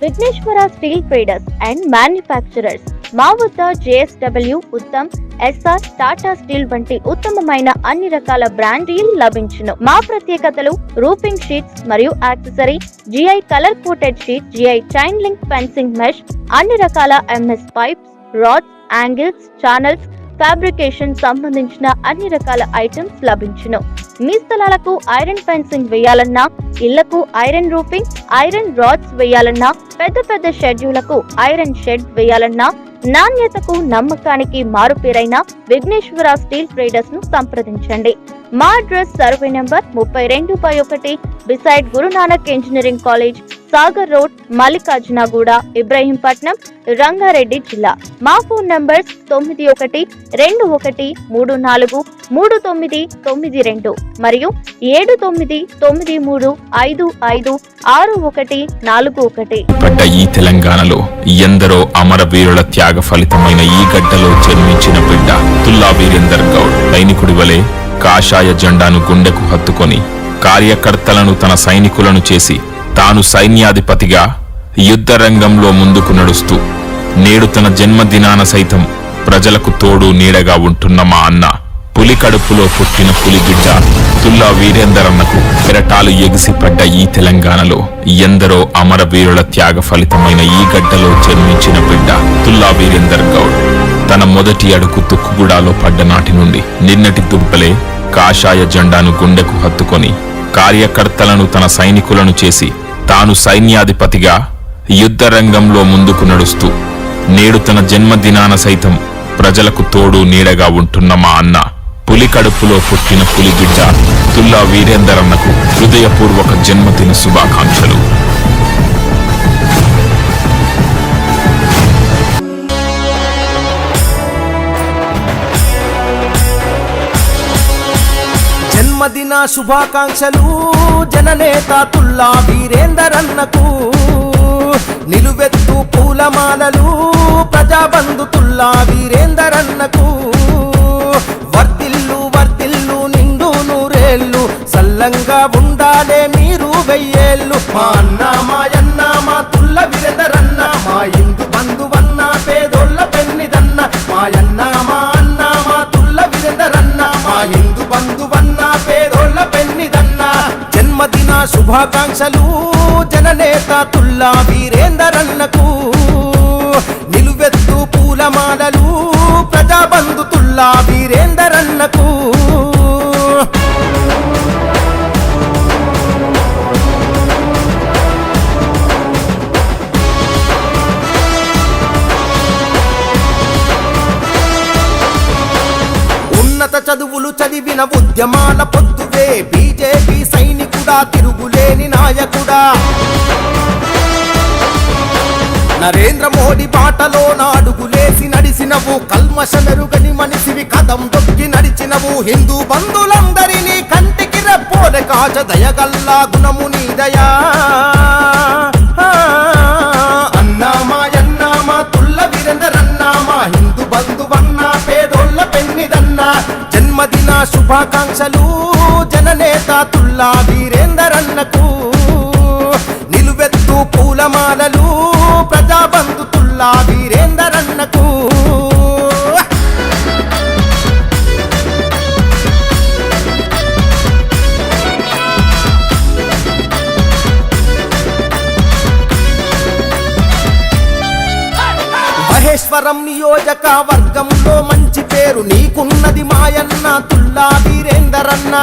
Vighneshwara steel traders and manufacturers. మా వద్ద JSW, Uttam, SR, Tata steel వంటి ఉత్తమమైన అన్ని రకాల బ్రాండీలు లభించును. మా ప్రత్యేకతలు రూఫింగ్ షీట్స్ మరియు accessory, GI colour coated sheet, GI chain link fencing mesh, అన్ని రకాల MS pipes, rods, angles, channels, fabrication సంబంధించిన అన్ని రకాల ఐటమ్స్ లభించును. మీ స్థలాలకు ఐరన్ ఫెన్సింగ్ వేయాలన్నా, ఇళ్లకు ఐరన్ రూఫింగ్, ఐరన్ రాడ్స్ వేయాలన్నా, పెద్ద షెడ్యూలకు ఐరన్ షెడ్ వేయాలన్నా, నాణ్యతకు నమ్మకానికి మారుపేరైన విఘ్నేశ్వర స్టీల్ ట్రేడర్స్ ను సంప్రదించండి. మా address survey number 32/1 beside Gurunanak engineering college, Sagar road, Mallikarjunaguda, Ibrahimpatnam, Rangareddy జిల్లా. మా ఫోన్ నంబర్స్ 9134343992 మరియు 7993556141. పడ్డ ఈ తెలంగాణలో ఎందరో అమరవీరుల త్యాగ ఫలితమైన ఈ గడ్డలో జన్మించిన బిడ్డ తుల్లా వీరేందర్ గౌడ్ సైనికుడి వలె కాషాయ జెండాను గుండెకు హత్తుకొని కార్యకర్తలను తన సైనికులను చేసి తాను సైన్యాధిపతిగా యుద్ధ రంగంలో ముందుకు నడుస్తూ నేడు తన జన్మదినాన సైతం ప్రజలకు తోడు నీడగా ఉంటున్న మా అన్న పులి కడుపులో పుట్టిన పులిబిడ్డ తుల్లా వీరేందర్ అన్నకు కెరటాలు ఎగిసిపడ్డ ఈ తెలంగాణలో ఎందరో అమరవీరుల త్యాగ ఫలితమైన ఈ గడ్డలో జన్మించిన బిడ్డ తుల్లా వీరేందర్ గౌడ్ తన మొదటి అడుగు తుక్కుగూడలో పడ్డ నాటి నుండి నిన్నటి దుబ్బలే కాషాయ జెండాను గుండెకు హత్తుకొని కార్యకర్తలను తన సైనికులను చేసి తాను సైన్యాధిపతిగా యుద్ధ రంగంలో ముందుకు నడుస్తూ నేడు తన జన్మదినాన సైతం ప్రజలకు తోడు నీడగా ఉంటున్న మా అన్న పులి కడుపులో పుట్టిన పులిబిడ్డ తుల్లా వీరేందర్ అన్నకు హృదయపూర్వక జన్మదిన శుభాకాంక్షలు. జన్మదిన శుభాకాంక్షలు జననేత తుల్లా వీరేందర్ అన్నకు. నిలువెత్తు పూలమాలలు ప్రజాబంధు తుల్లా వీరేందర్ అన్నకు. వర్ధిల్లు వర్ధిల్లు నిండు నూరేళ్ళు సల్లంగా ఉండాలే మీరు వెయ్యేళ్ళు. మా అన్న మాయన్న మా తుల్ల వీరేందర్ అన్న, మా ఇందు బంధువన్న పేదోళ్ళ పెన్నిదన్న. మాయన్న మా అన్న మా తుల్ల వీరేందర్ అన్న, మా ఇందు బంధువన్న పేదోళ్ళ పెన్నిదన్న. జన్మదిన శుభాకాంక్షలు జననేత తుల్లా వీరేందర్ అన్నకు. నిలువెత్తు పూలమాలలు ప్రజాబంధు తుల్లా వీరేందర్ అన్నకు. ఉన్నత చదువులు చదివిన ఉద్యమాల పొద్దువే బీజేపీ సైనికుడా, తిరుగులేని నాయకుడా. నరేంద్ర మోడీ బాటలో నాడుగులేసి నడిసినవు, కల్మషమెరుగని మనిషివి కదం దొక్కి నడిచినవు. హిందూ బంధులందరినీ కంటికి రెప్పోలే కాచ దయగల్లా గుణము నీదయా. అన్నా మాయన్న మా తుల్ల వీరేందర్ అన్న, మా హిందూ బంధువన్న పేదోళ్ళ పెన్నిదన్న. జన్మదిన శుభాకాంక్షలు జననేత తుల్లా వీరేందర్ అన్నకు. నిలువెత్తు పూలమాలలు ప్రజాబంధు తుల్లా వీరేందర్ అన్నకు. మహేశ్వరం నియోజకవర్గంలో మంచి పేరు నీకున్నది మాయన్న తుల్లా వీరేందర్ అన్న.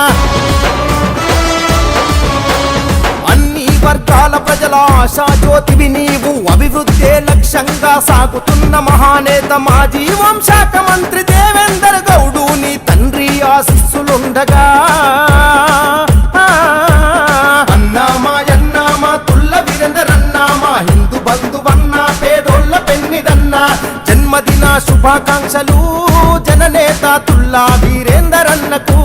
అన్ని వర్గాల ప్రజల ఆశా జ్యోతివి నీవు, అభివృద్ధే లక్ష్యంగా సాగుతున్న మహానేత మాజీ హోంశాఖ మంత్రి దేవేందర్ గౌడు నీ తండ్రి ఆశీస్సులుండగా. అన్నా మాయన్న మా తుల్ల వీరేందర్ అన్న, మా హిందూ బంధువన్న పేదోళ్ళ పెన్నిదన్న. జన్మదిన శుభాకాంక్షలు జననేత తుల్లా వీరేందర్ అన్నకు.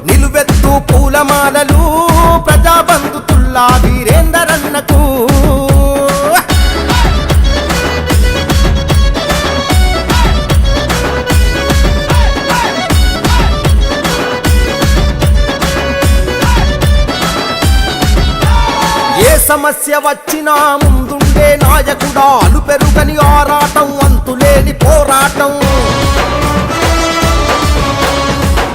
నిలువెత్తు పూలమాలలు ప్రజాబంధు తుల్లా వీరేందర్ అన్నకు. ఏ సమస్య వచ్చినా ముందుండే నాయకుడా, అలుపెరుగని ఆరాటం, అంతులేని పోరాటం.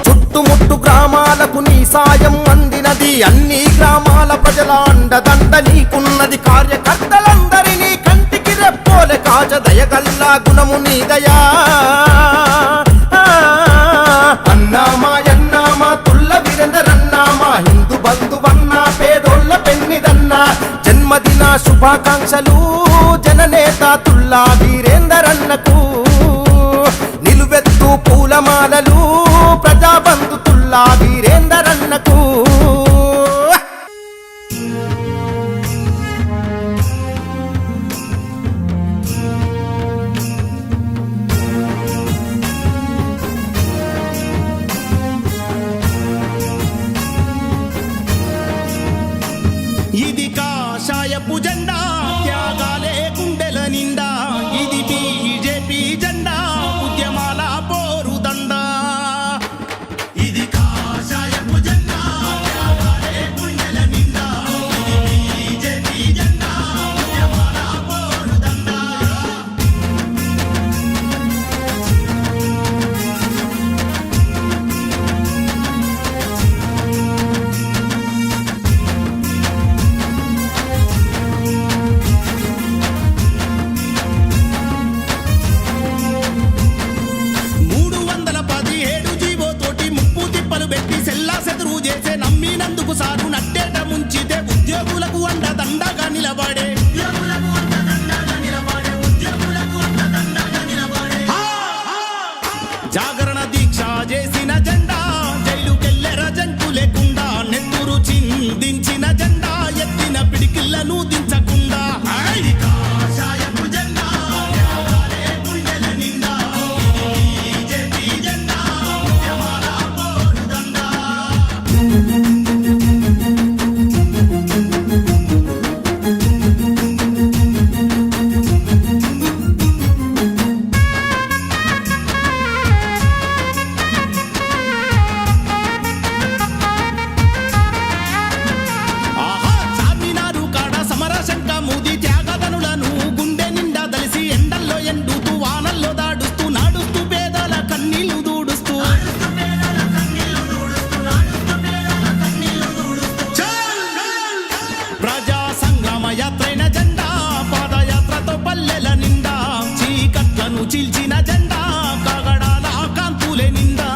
చుట్టుముట్టు గ్రామాలకు నీ సాయం అందినది, అన్ని గ్రామాల ప్రజల అండదండ నీకున్నది. కార్యకర్తలందరినీ కంటికి రెప్పోలే కాచ, దయగల్లా గుణము నీదయా. అన్నా మాయన్నా మా తుల్ల వీరేందరన్నా, మా హిందూ బంధువన్నా, పేదోళ్ళ పెన్నిదన్నా. జన్మదిన శుభాకాంక్షలు జననేత తుల్లా వీరేందరన్నకు. నిలువెత్తు పూలమాలలు ప్రజాబంధు తుల్లా వీరేందరన్నకు. ఇది కాషాయపు జెండా, త్యాగాలే గుండెల నిండా. ఇది బీజేపీ జెండా, ఉద్యమాల పోరుదండ. ఇది కాషాయపు జెండా, త్యాగాలే గుండెల నిండా. ఇది బీజేపీ జెండా, ఉద్యమాల పోరుదండ. నమ్మినందుకు సారు నట్టేట ముంచితే ఉద్యోగులకు అండదండగా నిలబడే. జాగరణ దీక్ష చేసిన జెండా, జైలుకెళ్ళెర జంకు లేకుండా. నెత్తురు చిందించిన జెండా, ఎత్తిన పిడికిళ్లను దించకుండా. కాషాయపు జెండా, గుండెల నిండా. బీజేపీ జెండా, ఉద్యమాల పోరుదండ. చీల్చిన జెండా, కాగడాల కాంతులే నిండా.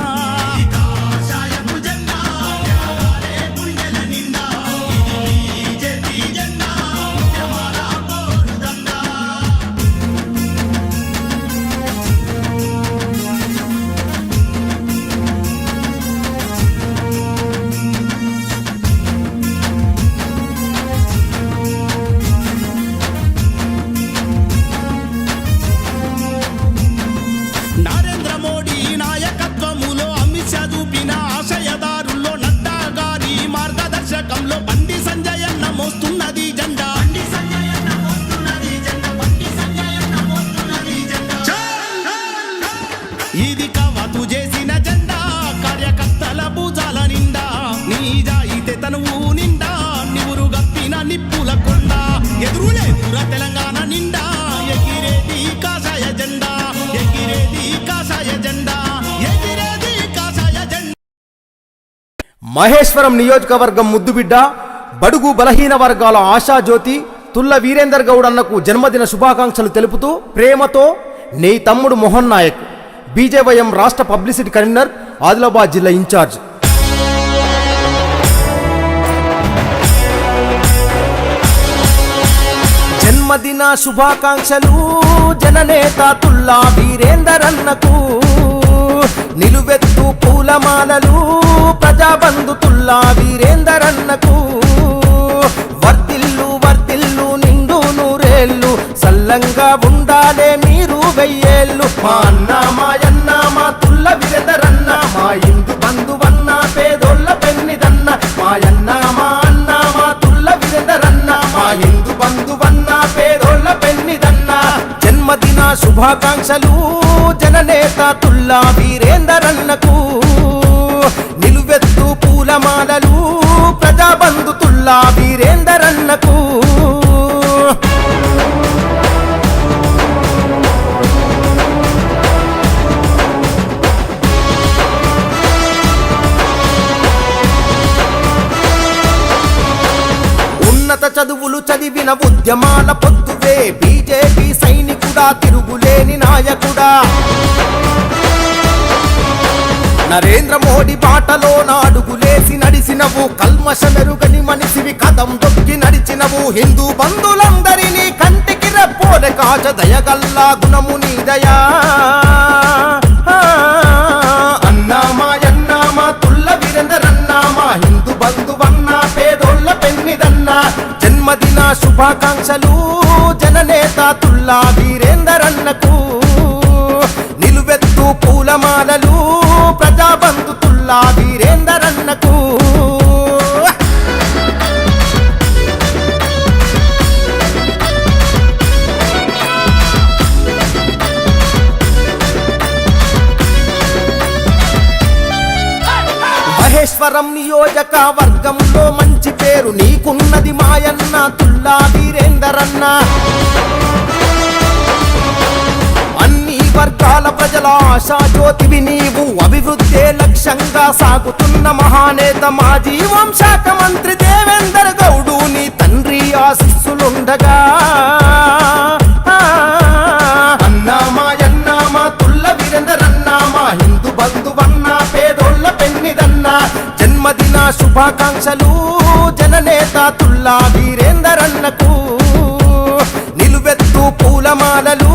కాషాయపు జెండా, గుండెల నిండా. బీజేపీ జెండా, ఉద్యమాల పోరుదండ. నరేంద్ర మోడీ నాయకత్వములో, అమిత్ షా చూపిన ఆశయదారుల్లో, నడ్డా గారి మార్గదర్శకంలో బండి సంజయన్న మోస్తున్నది జెండా. ఇది కవాతు చేసిన జెండా, కార్యకర్తల భుజాల నిండా. నీ జాయితే తనువు నిండా, నివురు గప్పిన నిప్పుల కొండ. ఎదురులేదురా తెలంగాణ నిండా, ఎగిరేది కాషాయ జెండా. ఎగిరేది కాషాయ జెండా, ఎగిరేది కాషాయ జెండా. మహేశ్వరం నియోజకవర్గం ముద్దుబిడ్డ, బడుగు బలహీన వర్గాల ఆశాజ్యోతి తుల్ల వీరేందర్ గౌడ్ అన్నకు జన్మదిన శుభాకాంక్షలు తెలుపుతూ ప్రేమతో నీ తమ్ముడు మోహన్ నాయక్, బీజేవైఎం రాష్ట్ర పబ్లిసిటీ కన్వీనర్, ఆదిలాబాద్ జిల్లా ఇన్ఛార్జ్. జన్మదిన శుభాకాంక్షలు జననేత తుల్లా వీరేందరన్నకు. నిలువెత్తు పూలమాలలు ప్రజాబంధు తుల్లా వీరేందరన్నకు. వర్ధిల్లు వర్ధిల్లు నిండు నూరేళ్ళు, సల్లంగా ఉండాలే మీరు వెయ్యేళ్ళు. మా అన్న మాయన్న మా తుల్ల వీరేందరన్న, మా ఇందు బంధువన్న, పేదోళ్ళ పెన్నిదన్న. మాయన్న మా అన్న మా తుల్ల వీరేందరన్న, మా ఇందు బంధువన్న, పేదోళ్ళ పెన్నిదన్న. జన్మదిన శుభాకాంక్షలు జననేత తుల్లా వీరేందరన్నకు. నిలువెత్తు పూలమాలలు ప్రజాబంధు తుల్లా వీరేందరన్నకు. ఉన్నత చదువులు చదివిన ఉద్యమాల పొద్దువే బీజేపీ సైనికుడా తిరుగులేని నాయకుడా నరేంద్ర మోడీ బాటలో నాడుగులేసి నడిసినవు కల్మషమెరుగని మనిషివి కదం దొక్కి నడిచినవు హిందూ బంధులందరినీ కంటికి రెప్పోలే కాచ దయగల్లా గుణము నీదయా అన్నామా ఎన్నామా తుల్ల వీరేందరన్నామా హిందూ బంధువన్నా పేదోళ్ళ పెన్నిదన్నా జన్మదిన శుభాకాంక్షలు జననేత తుల్లా వీరేందరన్నకు నిలువెత్తు పూలమాలలు ప్రజాబంధు తుల్లా వీరేందరన్నకు మహేశ్వరం నియోజకవర్గంలో మంచి పేరు నీకున్నది మాయన్న తుల్లా వీరేందరన్న అన్ని వర్గాల ప్రజల ఆశా జ్యోతివి నీవు అభివృద్ధే లక్ష్యంగా సాగుతున్న మహానేత మాజీ వంశాఖ మంత్రి దేవేందర్ గౌడు నీ తండ్రి ఆశీస్సులుండగా అన్నామా ఎన్నామా తుల్ల వీరేందరన్నామా హిందూ బంధువన్నా పేదోళ్ళ పెన్నిదన్నా జన్మదిన శుభాకాంక్షలు జననేత తుల్లా వీరేందరన్నకు నిలువెత్తు పూలమాలలు